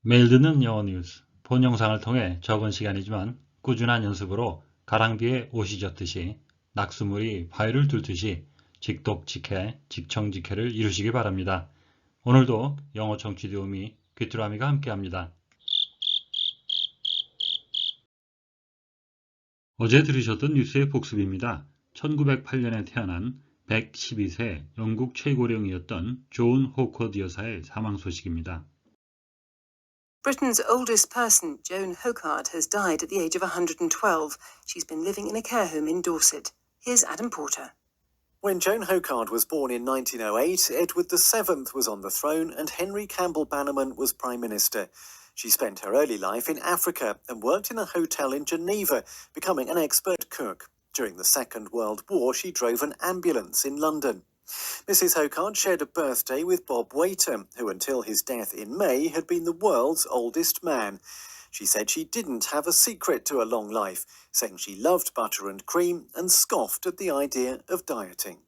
매일 듣는 영어 뉴스, 본 영상을 통해 적은 시간이지만 꾸준한 연습으로 가랑비에 옷이 젖듯이 낙수물이 바위를 뚫듯이 직독직해, 직청직해를 이루시기 바랍니다. 오늘도 영어 청취 도우미 귀뚜라미가 함께합니다. 어제 들으셨던 뉴스의 복습입니다. 1908년에 태어난 112세 영국 최고령이었던 존 호커드 여사의 사망 소식입니다. Britain's oldest person, Joan Hocard, has died at the age of 112. She's been living in a care home in Dorset. Here's Adam Porter. When Joan Hocard was born in 1908, Edward VII was on the throne and Henry Campbell Bannerman was Prime Minister. She spent her early life in Africa and worked in a hotel in Geneva, becoming an expert cook. During the Second World War, she drove an ambulance in London. Mrs. Hocard shared a birthday with Bob Waiter, who until his death in May had been the world's oldest man. She said she didn't have a secret to a long life, saying she loved butter and cream and scoffed at the idea of dieting.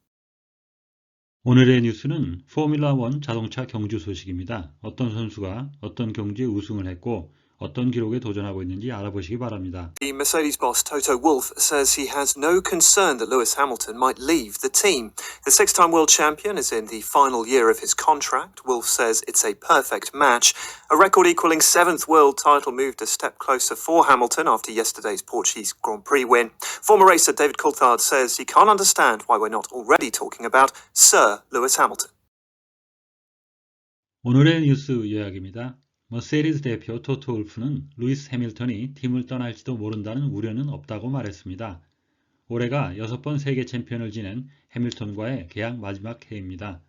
오늘의 뉴스는 포뮬라1 자동차 경주 소식입니다. 어떤 선수가 어떤 경주에 우승을 했고 어떤 기록에 도전하고 있는지 알아보시기 바랍니다. The Mercedes boss Toto Wolff says he has no concern that Lewis Hamilton might leave the team. The six-time world champion is in the final year of his contract. Wolff says it's a perfect match. A record-equaling seventh world title moved a step closer for Hamilton after yesterday's Portuguese Grand Prix win. Former racer David Coulthard says he can't understand why we're not already talking about Sir Lewis Hamilton. 오늘의 뉴스 요약입니다. 머세디스 대표 토토 울프는 루이스 해밀턴이 팀을 떠날지도 모른다는 우려는 없다고 말했습니다. 올해가 6번 세계 챔피언을 지낸 해밀턴과의 계약 마지막 해입니다.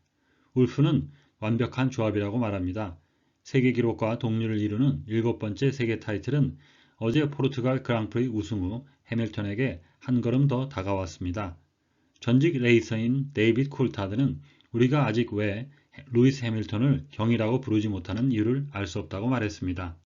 울프는 완벽한 조합이라고 말합니다. 세계 기록과 동률을 이루는 7번째 세계 타이틀은 어제 포르투갈 그랑프리 우승 후 해밀턴에게 한 걸음 더 다가왔습니다. 전직 레이서인 데이빗 콜타드는 우리가 아직 왜 루이스 해밀턴을 형이라고 부르지 못하는 이유를 알 수 없다고 말했습니다.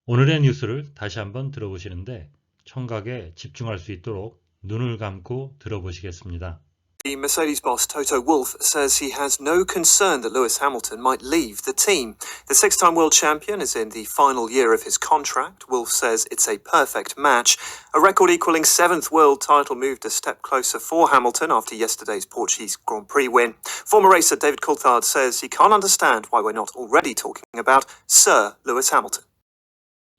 오늘의 뉴스를 다시 한번 들어보시는데 청각에 집중할 수 있도록 눈을 감고 들어보시겠습니다. The Mercedes boss Toto Wolff says he has no concern that Lewis Hamilton might leave the team. The six-time world champion is in the final year of his contract. Wolff says it's a perfect match. A record-equaling seventh world title moved a step closer for Hamilton after yesterday's Portuguese Grand Prix win. Former racer David Coulthard says he can't understand why we're not already talking about Sir Lewis Hamilton.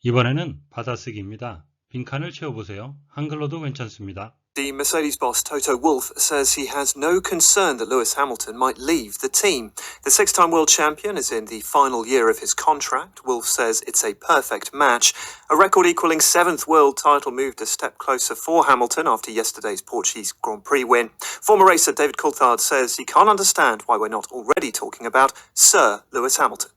이번에는 받아쓰기입니다. 빈칸을 채워보세요. 한글로도 괜찮습니다. The Mercedes boss Toto Wolff says he has no concern that Lewis Hamilton might leave the team. The six-time world champion is in the final year of his contract. Wolff says it's a perfect match. A record-equaling seventh world title moved a step closer for Hamilton after yesterday's Portuguese Grand Prix win. Former racer David Coulthard says he can't understand why we're not already talking about Sir Lewis Hamilton.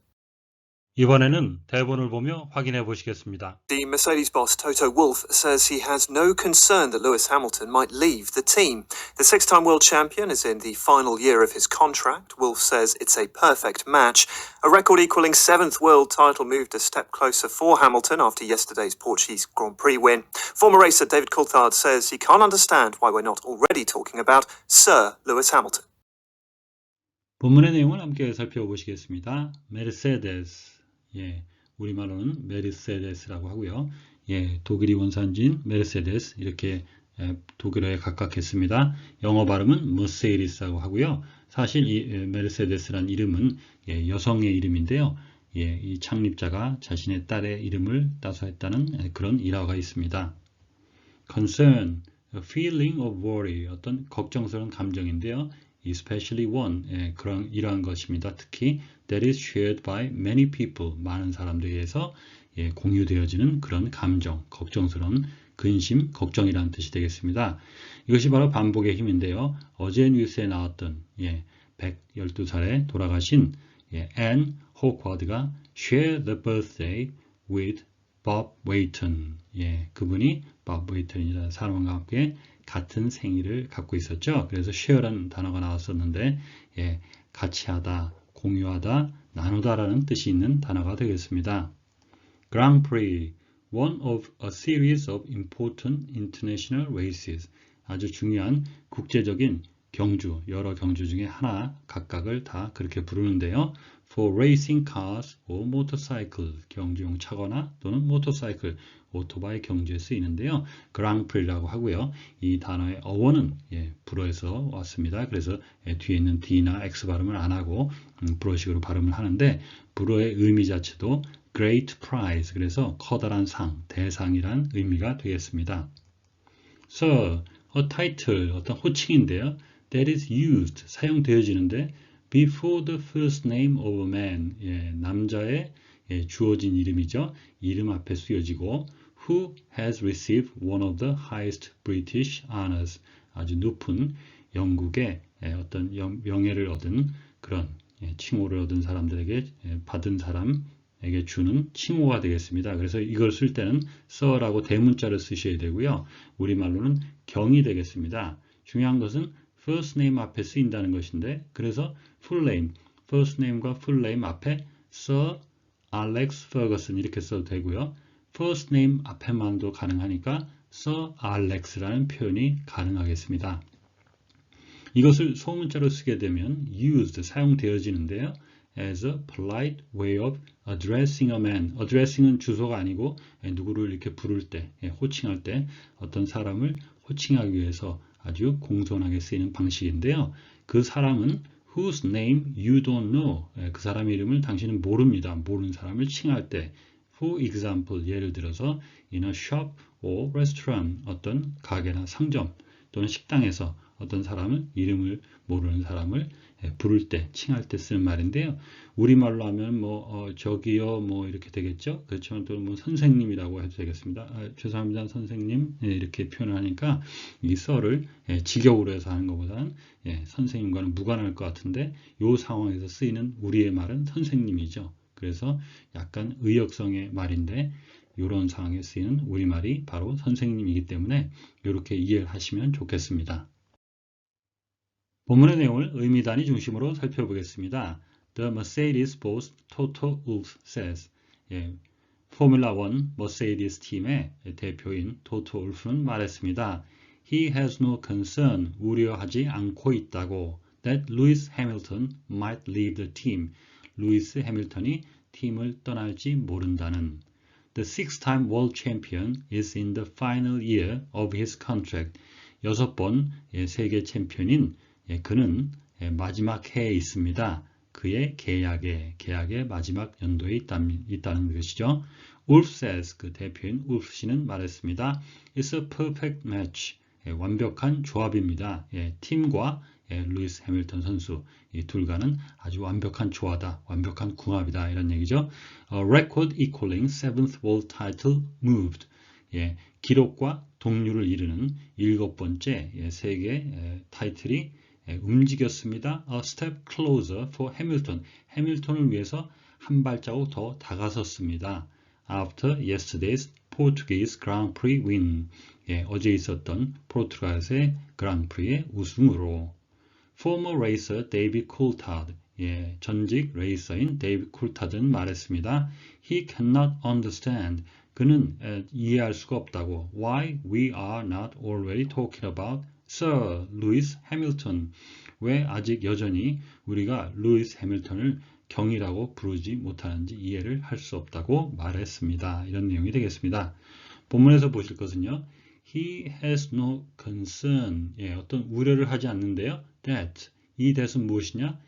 이번에는 대본을 보며 확인해 보시겠습니다. The Mercedes boss Toto Wolff says he has no concern that Lewis Hamilton might leave the team. The six-time world champion is in the final year of his contract. Wolff says it's a perfect match. A record-equaling seventh world title moved a step closer for Hamilton after yesterday's Portuguese Grand Prix win. Former racer David Coulthard says he can't understand why we're not already talking about Sir Lewis Hamilton. 본문의 내용을 함께 살펴보시겠습니다. 메르세데스. 우리말로는 메르세데스라고 하고요. 독일이 원산지인 메르세데스 이렇게 독일어에 각각했습니다. 영어 발음은 머세디스라고 하고요. 사실 이 메르세데스란 이름은 여성의 이름인데요. 이 창립자가 자신의 딸의 이름을 따서 했다는 그런 일화가 있습니다. concern, a feeling of worry, 어떤 걱정스러운 감정인데요. especially one, 이러한 것입니다. 특히 that is shared by many people, 많은 사람들에 의해서 공유되어지는 그런 감정, 걱정스러운 근심, 걱정이라는 뜻이 되겠습니다. 이것이 바로 반복의 힘인데요. 어제 뉴스에 나왔던 112살에 돌아가신 앤 호쿼드가 share the birthday with Bob Waiton. 그분이 Bob Waiton이라는 사람과 함께 같은 생일을 갖고 있었죠. 그래서 share라는 단어가 나왔었는데 같이 하다, 공유하다, 나누다라는 뜻이 있는 단어가 되겠습니다. Grand Prix, one of a series of important international races. 아주 중요한 국제적인 경주, 여러 경주 중에 하나 각각을 다 그렇게 부르는데요. For racing cars or motorcycle, 경주용 차거나 또는 motorcycle, 오토바이 경주에 쓰이는데요. 그랑프리라고 하고요. 이 단어의 어원은 불어에서 왔습니다. 그래서 뒤에 있는 D나 X 발음을 안 하고 불어식으로 발음을 하는데 불어의 의미 자체도 Great Prize, 그래서 커다란 상, 대상이란 의미가 되겠습니다. So, a title, 어떤 호칭인데요. That is used, 사용되어지는데 before the first name of a man, 남자의 주어진 이름이죠. 이름 앞에 쓰여지고 who has received one of the highest British honors, 아주 높은 영국의 어떤 명예를 얻은 그런 칭호를 얻은 사람들에게 받은 사람에게 주는 칭호가 되겠습니다. 그래서 이걸 쓸 때는 sir라고 대문자를 쓰셔야 되고요. 우리말로는 경이 되겠습니다. 중요한 것은 first name 앞에 쓰인다는 것인데, 그래서 full name, first name과 full name 앞에 Sir Alex Ferguson 이렇게 써도 되고요. first name 앞에만도 가능하니까 Sir Alex라는 표현이 가능하겠습니다. 이것을 소문자로 쓰게 되면 used, 사용되어지는데요. as a polite way of addressing a man. addressing은 주소가 아니고 누구를 이렇게 부를 때, 호칭할 때 어떤 사람을 호칭하기 위해서 아주 공손하게 쓰이는 방식인데요. 그 사람은 whose name you don't know. 그 사람의 이름을 당신은 모릅니다. 모르는 사람을 칭할 때. For example, 예를 들어서 in a shop or restaurant, 어떤 가게나 상점 또는 식당에서 어떤 사람을, 이름을 모르는 사람을 부를 때, 칭할 때 쓰는 말인데요. 우리말로 하면 저기요 이렇게 되겠죠. 그렇지만 또 선생님이라고 해도 되겠습니다. 죄송합니다 선생님, 이렇게 표현을 하니까 이 썰을 직역으로 해서 하는 것보다는 선생님과는 무관할 것 같은데 이 상황에서 쓰이는 우리의 말은 선생님이죠. 그래서 약간 의역성의 말인데 이런 상황에 쓰이는 우리말이 바로 선생님이기 때문에 이렇게 이해를 하시면 좋겠습니다. 본문의 내용을 의미 단위 중심으로 살펴보겠습니다. The Mercedes boss Toto Wolff says, 포뮬라 1 머세디스 팀의 대표인 토토 울프는 말했습니다. He has no concern, 우려하지 않고 있다고, that Lewis Hamilton might leave the team, 루이스 해밀턴이 팀을 떠날지 모른다는. The six-time world champion is in the final year of his contract. 6번 세계 챔피언인 그는 마지막 해에 있습니다. 그의 계약의 마지막 연도에 있다는 것이죠. 울프 says, 그 대표인 울프 씨는 말했습니다. It's a perfect match. 완벽한 조합입니다. 팀과 루이스 해밀턴 선수, 이 둘과는 아주 완벽한 조화다, 완벽한 궁합이다, 이런 얘기죠. Record equaling 7th world title moved. 기록과 동률을 이루는 7번째 세계 타이틀이 움직였습니다. A step closer for Hamilton. 해밀턴을 위해서 한 발자국 더 다가섰습니다. After yesterday's Portuguese Grand Prix win. 어제 있었던 포르투갈의 그랑프리의 우승으로. Former racer David Coulthard. 전직 레이서인 데이비드 쿨타드는 말했습니다. He cannot understand. 그는 이해할 수가 없다고. Why we are not already talking about Sir Lewis Hamilton. 왜 아직 여전히 우리가 루이스 해밀턴을 경이라고 부르지 못하는지 이해를 할 수 없다고 말했습니다. 이런 내용이 되겠습니다. 본문에서 보실 것은요. He has no concern. 어떤 우려를 하지 않는데요. That. 이 that은 무엇이냐?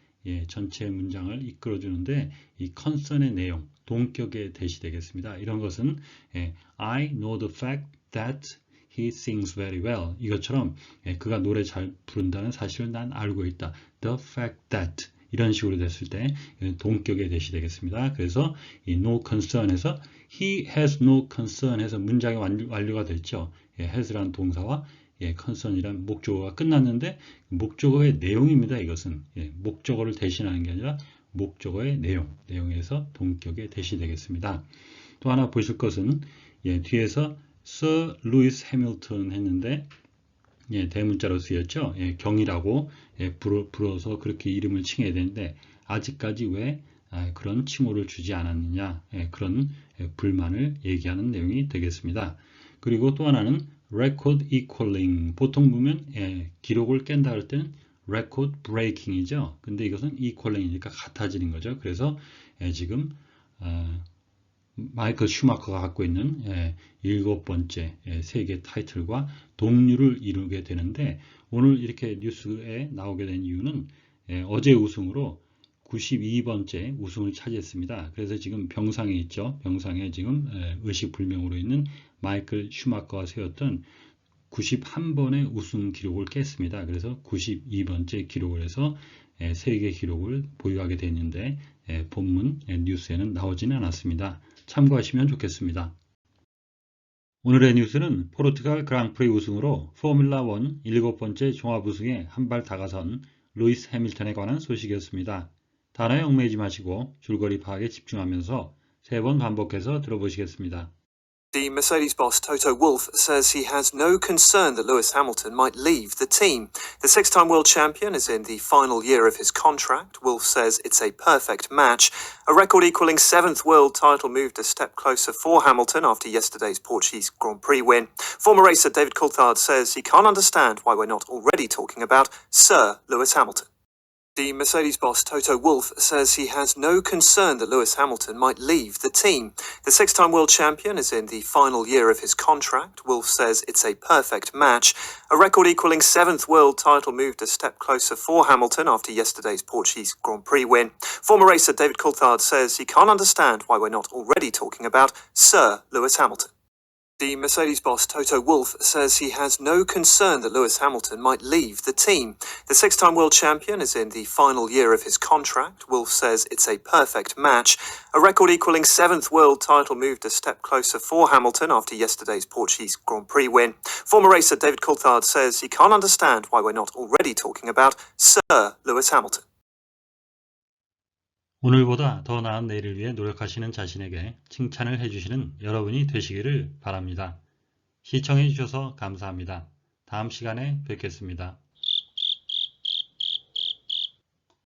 전체 문장을 이끌어주는데 이 concern의 내용, 동격의 that이 되겠습니다. 이런 것은 I know the fact that he sings very well. 이것처럼 그가 노래 잘 부른다는 사실을 난 알고 있다. The fact that. 이런 식으로 됐을 때 동격의 that이 되겠습니다. 그래서 이 no concern에서 he has no concern 해서 문장이 완료가 됐죠. has라는 동사와 concern이란 목적어가 끝났는데 목적어의 내용입니다. 이것은 목적어를 대신하는 게 아니라 목적어의 내용에서 동격의 that이 되겠습니다. 또 하나 보실 것은 뒤에서 Sir Lewis Hamilton 했는데 대문자로 쓰였죠. 경이라고 불어서 그렇게 이름을 칭해야 되는데 아직까지 왜 그런 칭호를 주지 않았느냐, 그런 불만을 얘기하는 내용이 되겠습니다. 그리고 또 하나는 record equaling. 보통 보면 기록을 깬다 할 때는 record breaking이죠. 근데 이것은 equaling이니까 같아지는 거죠. 그래서 지금 마이클 슈마커가 갖고 있는 7번째 세계 타이틀과 동률을 이루게 되는데, 오늘 이렇게 뉴스에 나오게 된 이유는 어제 우승으로 92번째 우승을 차지했습니다. 그래서 지금 병상에 있죠. 병상에 지금 의식불명으로 있는 마이클 슈마커가 세웠던 91번의 우승 기록을 깼습니다. 그래서 92번째 기록을 해서 세계 기록을 보유하게 됐는데 본문 뉴스에는 나오지는 않았습니다. 참고하시면 좋겠습니다. 오늘의 뉴스는 포르투갈 그랑프리 우승으로 포뮬라 1 7번째 종합 우승에 한 발 다가선 루이스 해밀턴에 관한 소식이었습니다. 단어에 얽매이지 마시고 줄거리 파악에 집중하면서 3번 반복해서 들어보시겠습니다. The Mercedes boss Toto Wolff says he has no concern that Lewis Hamilton might leave the team. The six-time world champion is in the final year of his contract. Wolff says it's a perfect match. A record-equalling 7th world title moved a step closer for Hamilton after yesterday's Portuguese Grand Prix win. Former racer David Coulthard says he can't understand why we're not already talking about Sir Lewis Hamilton. The Mercedes boss Toto Wolff says he has no concern that Lewis Hamilton might leave the team. The six-time world champion is in the final year of his contract. Wolff says it's a perfect match. A record-equalling 7th world title moved a step closer for Hamilton after yesterday's Portuguese Grand Prix win. Former racer David Coulthard says he can't understand why we're not already talking about Sir Lewis Hamilton. The Mercedes boss Toto Wolff says he has no concern that Lewis Hamilton might leave the team. The six-time world champion is in the final year of his contract. Wolff says it's a perfect match. A record-equalling 7th world title moved a step closer for Hamilton after yesterday's Portuguese Grand Prix win. Former racer David Coulthard says he can't understand why we're not already talking about Sir Lewis Hamilton. 오늘보다 더 나은 내일을 위해 노력하시는 자신에게 칭찬을 해주시는 여러분이 되시기를 바랍니다. 시청해 주셔서 감사합니다. 다음 시간에 뵙겠습니다.